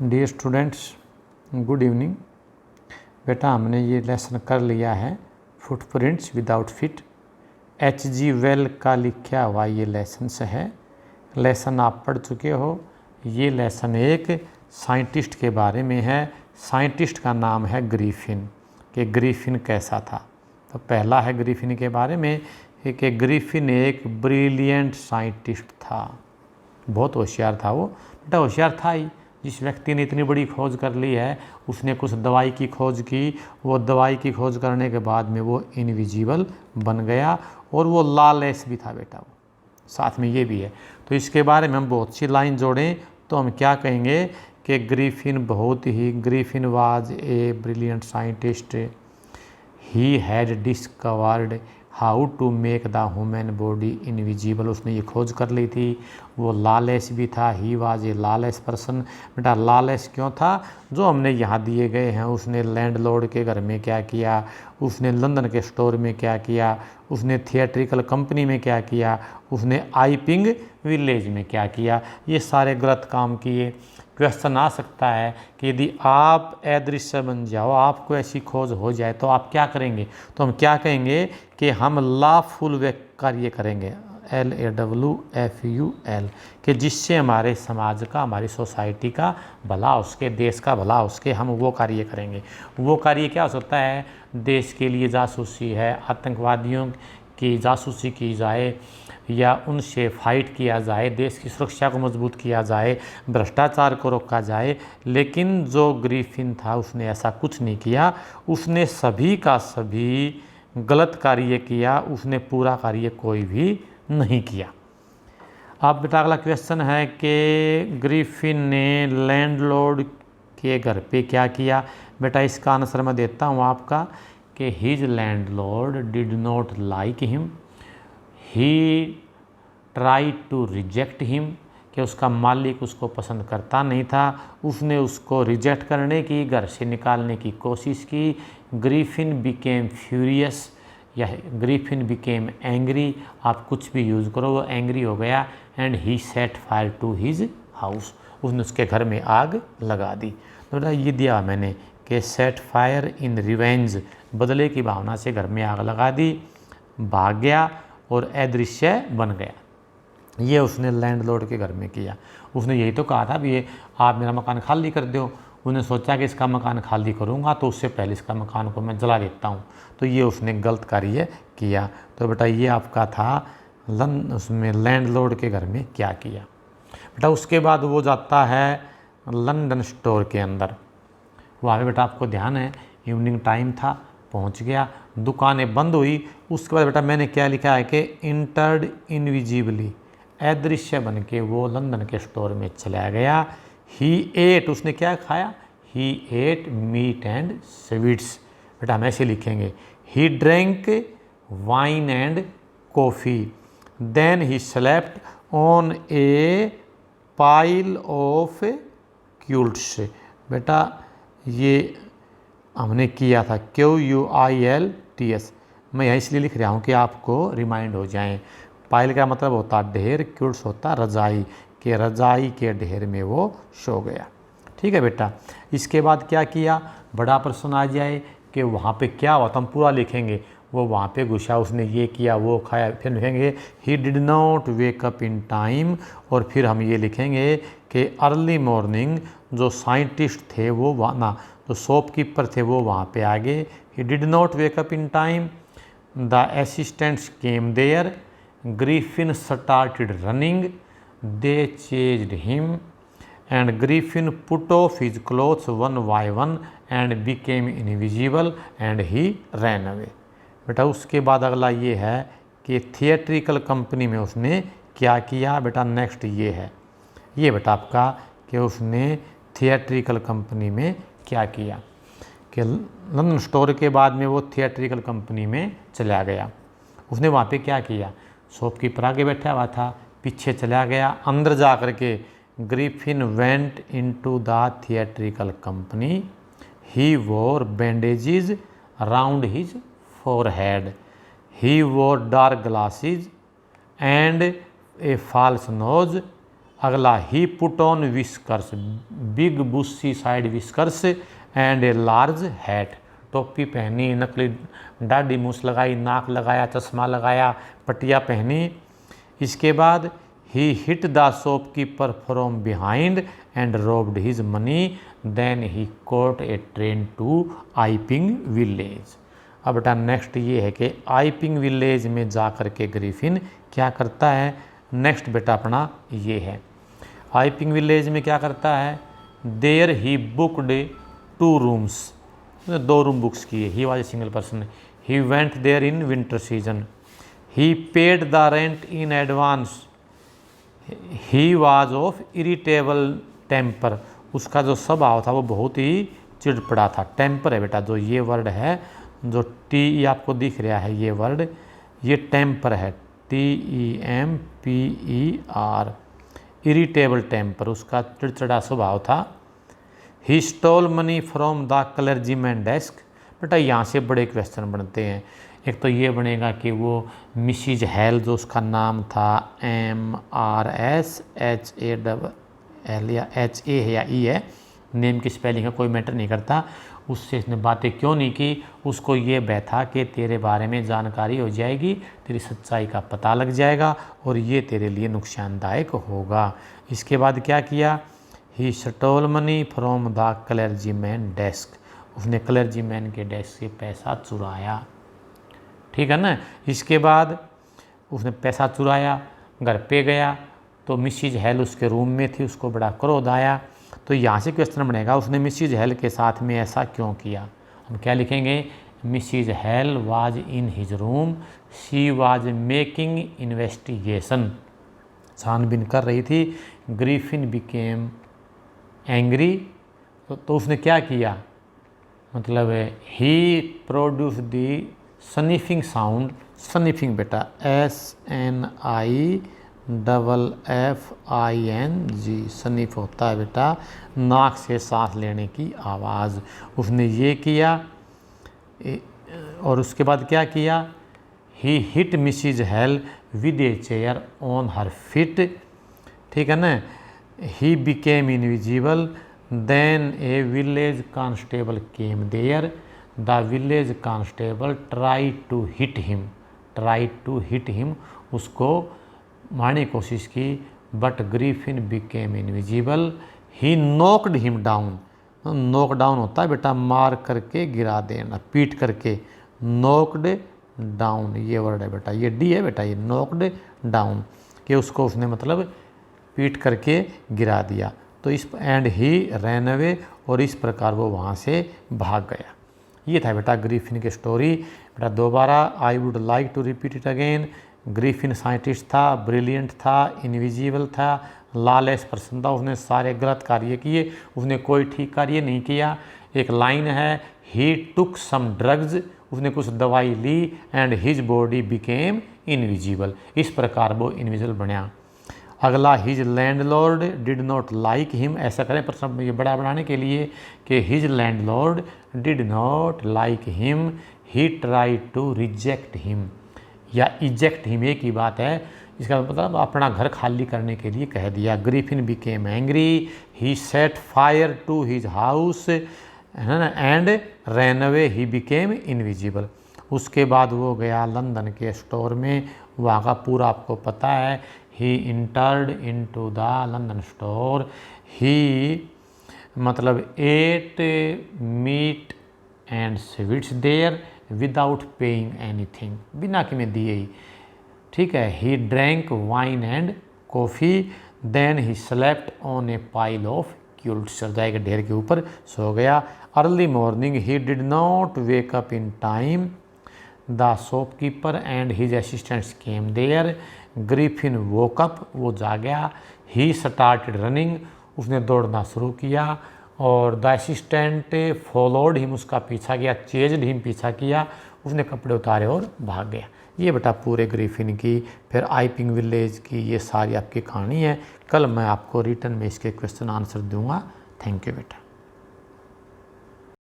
Dear students, good evening. बेटा हमने ये लेसन कर लिया है footprints without feet. H.G. Well का लिखा हुआ ये लेसन है। लेसन आप पढ़ चुके हो। ये लेसन एक साइंटिस्ट के बारे में है। साइंटिस्ट का नाम है ग्रिफिन। कि ग्रिफिन कैसा था। तो पहला है ग्रिफिन के बारे में कि ग्रिफिन एक ब्रिलियंट साइंटिस्ट था। बहुत होशियार था वो। बेटा होशियार था ही। जिस व्यक्ति ने इतनी बड़ी खोज कर ली है, उसने कुछ दवाई की खोज की। वो दवाई की खोज करने के बाद में वो इनविजिबल बन गया और वो लॉलेस भी था बेटा। वो साथ में ये भी है। तो इसके बारे में हम बहुत सी लाइन जोड़ें तो हम क्या कहेंगे कि Griffin was a brilliant scientist. He had discovered how to make the human body invisible. उसने ये खोज कर ली थी। वो लॉलेस भी था। He was a lawless person. बेटा लॉलेस क्यों था? जो हमने यहाँ दिए गए हैं। उसने लैंडलॉर्ड के घर में क्या किया, उसने लंदन के स्टोर में क्या किया, उसने थिएट्रिकल कंपनी में क्या किया, उसने आइपिंग विलेज में क्या किया, ये सारे गलत काम किए। क्वेश्चन आ सकता है कि यदि आप अदृश्य बन जाओ, आपको ऐसी खोज हो जाए तो आप क्या करेंगे? तो हम क्या कहेंगे कि हम लॉफुल वे कार्य करेंगे, LAWFUL, कि जिससे हमारे समाज का, हमारी सोसाइटी का भला, उसके देश का भला, उसके हम वो कार्य करेंगे। वो कार्य क्या हो सकता है? देश के लिए जासूसी है, आतंकवादियों की जासूसी की जाए या उनसे फाइट किया जाए, देश की सुरक्षा को मजबूत किया जाए, भ्रष्टाचार को रोका जाए। लेकिन जो ग्रिफिन था उसने ऐसा कुछ नहीं किया। उसने सभी का सभी गलत कार्य किया। उसने पूरा कार्य कोई भी नहीं किया। अब बेटा अगला क्वेश्चन है कि ग्रिफिन ने लैंडलॉर्ड के घर पे क्या किया? बेटा इसका आंसर मैं देता हूँ आपका कि his landlord did not like him, he try to reject him, कि उसका मालिक उसको पसंद करता नहीं था। उसने उसको रिजेक्ट करने की, घर से निकालने की कोशिश की। ग्रिफिन बिकेम फ्यूरियस या ग्रिफिन बिकेम एंग्री, आप कुछ भी यूज़ करो, वो एंग्री हो गया। And he set fire to his house, उसने उसके घर में आग लगा दी। तो बेटा ये दिया मैंने कि सेट फायर इन रिवेंज, बदले की भावना से घर में आग लगा दी, भाग गया और अदृश्य बन गया। ये उसने लैंडलॉर्ड के घर में किया। उसने यही तो कहा था भी ये आप मेरा मकान खाली कर दो। उसने सोचा कि इसका मकान खाली करूँगा तो उससे पहले इसका मकान को मैं जला देता हूँ। तो ये उसने गलत कार्य किया। तो बेटा ये आपका था उसमें लैंडलॉर्ड के घर में क्या किया। बेटा उसके बाद वो जाता है लंदन स्टोर के अंदर। वहाँ पे बेटा आपको ध्यान है इवनिंग टाइम था, पहुँच गया, दुकानें बंद हुई। उसके बाद बेटा मैंने क्या लिखा है कि इंटर्ड इनविजिबली, अदृश्य बन के वो लंदन के स्टोर में चला गया। ही एट, उसने क्या खाया? He ate meat and sweets. बेटा हम ऐसे लिखेंगे, he drank wine and coffee, then he slept on a pile of quilts. बेटा ये हमने किया था QUILTS। मैं यहाँ इसलिए लिख रहा हूँ कि आपको रिमाइंड हो जाएं। पाइल का मतलब होता ढेर, क्यूल्ट्स होता रजाई, के रजाई के ढेर में वो सो गया। ठीक है बेटा। इसके बाद क्या किया? बड़ा प्रश्न आ जाए कि वहाँ पे क्या हुआ, तो हम पूरा लिखेंगे। वो वहाँ पे घुसा, उसने ये किया, वो खाया, फिर लिखेंगे ही did not wake up in time. और फिर हम ये लिखेंगे कि अर्ली मॉर्निंग जो साइंटिस्ट थे वो वहाँ ना, जो शॉपकीपर थे वो वहाँ पे आ गए। He did not wake up in time, the assistants came there, Griffin started running, they chased him and Griffin put off his clothes one by one and became invisible and he ran away. बेटा उसके बाद अगला ये है कि theatrical company में उसने क्या किया। बेटा नेक्स्ट ये है, ये बेटा आपका कि उसने थिएट्रिकल कंपनी में क्या किया कि लंदन स्टोर के बाद में वो थिएट्रिकल कंपनी में चला गया। उसने वहाँ पे क्या किया? शॉपकीपर आगे बैठा हुआ था, पीछे चला गया, अंदर जा कर के Griffin went into the theatrical company, he wore bandages around his forehead, he wore dark glasses and a false nose, अगला he put on whiskers, big bushy side whiskers and a large hat, टोपी पहनी, नकली दाढ़ी मूछ लगाई, नाक लगाया, चश्मा लगाया, पटिया पहनी। इसके बाद he hit the shopkeeper from behind and robbed his money, then he caught a train to Iping village. अब बेटा नेक्स्ट ये है कि आइपिंग विलेज में जा कर के ग्रिफिन क्या करता है। नेक्स्ट बेटा अपना ये है, आइपिंग विलेज में क्या करता है, there he booked 2 rooms, 2 room books किए, he was a single person, he went there in winter season, he paid the rent in advance, he was of irritable temper, उसका जो स्वभाव था वो बहुत ही चिड़पड़ा था। टेम्पर है बेटा जो ये वर्ड है, जो टी आपको दिख रहा है ये वर्ड, ये टेम्पर है, TEMPER, इरिटेबल टेम्पर, उसका चिड़चिड़ा स्वभाव था। He stole money from the clergyman desk. बेटा यहाँ से बड़े क्वेश्चन बनते हैं। एक तो ये बनेगा कि वो मिसिज हेल जो उसका नाम था, MRSHALL या HA है या E है, नेम की स्पेलिंग है कोई मैटर नहीं करता, उससे इसने बातें क्यों नहीं की, उसको ये बैठा कि तेरे बारे में जानकारी हो जाएगी, तेरी सच्चाई का पता लग जाएगा और ये तेरे लिए नुकसानदायक होगा। इसके बाद क्या किया, he stole money from the clergyman desk, उसने क्लर्जीमैन के डेस्क से पैसा चुराया, ठीक है ना। इसके बाद उसने पैसा चुराया, घर पे गया तो मिसिज हेल उसके रूम में थी, उसको बड़ा क्रोध आया। तो यहाँ से क्वेश्चन बनेगा उसने मिसिज हेल के साथ में ऐसा क्यों किया। हम क्या लिखेंगे, Mrs hello was in his room, she was making investigation, छानबीन कर रही थी। ग्रिफिन बिकेम एंग्री, तो उसने क्या किया, मतलब he produce the sniffing sound, sniffing बेटा SNIFFING, स्निफ होता है बेटा नाक से सांस लेने की आवाज़, उसने ये किया। और उसके बाद क्या किया, he hit Mrs Hale with a chair on her feet, ठीक है ना। He became invisible, then a village constable came there, the village constable try to hit him, उसको मारने की कोशिश की, but Griffin became invisible, he knocked him down, knock down होता है बेटा मार करके गिरा देना, पीट करके, नॉक्ड डाउन ये वर्ड है बेटा, ये डी है बेटा, ये नॉक्ड डाउन कि उसको उसने मतलब पीट करके गिरा दिया। तो इस एंड ही रैन अवे, और इस प्रकार वो वहाँ से भाग गया। ये था बेटा ग्रिफिन की स्टोरी। बेटा दोबारा I would like to repeat it again. Griffin scientist था, ब्रिलियंट था, इनविजिबल था, लॉलेस पर्सन था, उसने सारे गलत कार्य किए, उसने कोई ठीक कार्य नहीं किया। एक लाइन है, ही टुक सम ड्रग्स, उसने कुछ दवाई ली, and his body became invisible, इस प्रकार वो इनविजिबल बना। अगला, his landlord did not like him, ऐसा करें प्रश्न ये बड़ा बनाने के लिए कि his landlord did not like him, he try to reject him या इजेक्ट हिम, एक ही बात है, इसका मतलब अपना घर खाली करने के लिए कह दिया। Griffin became angry, he set fire to his house and ran away, he became invisible. उसके बाद वो गया लंदन के स्टोर में, वहाँ का पूरा आपको पता है। He entered into the London store, he मतलब ate meat and sweets there without paying anything, बिना कि में दिए ही, ठीक है। He drank wine and coffee, then he slept on a pile of quilts, रजाई के ढेर के ऊपर सो गया। Early morning he did not wake up in time, the shopkeeper and his assistants came there, Griffin woke up, वो जागया। He started running, उसने दौड़ना शुरू किया, और द असिस्टेंट फॉलोड हिम, उसका पीछा किया, चेज्ड हिम, पीछा किया, उसने कपड़े उतारे और भाग गया। ये बेटा पूरे ग्रिफिन की, फिर आइपिंग विलेज की, ये सारी आपकी कहानी है। कल मैं आपको रिटर्न में इसके क्वेश्चन आंसर दूंगा। थैंक यू बेटा।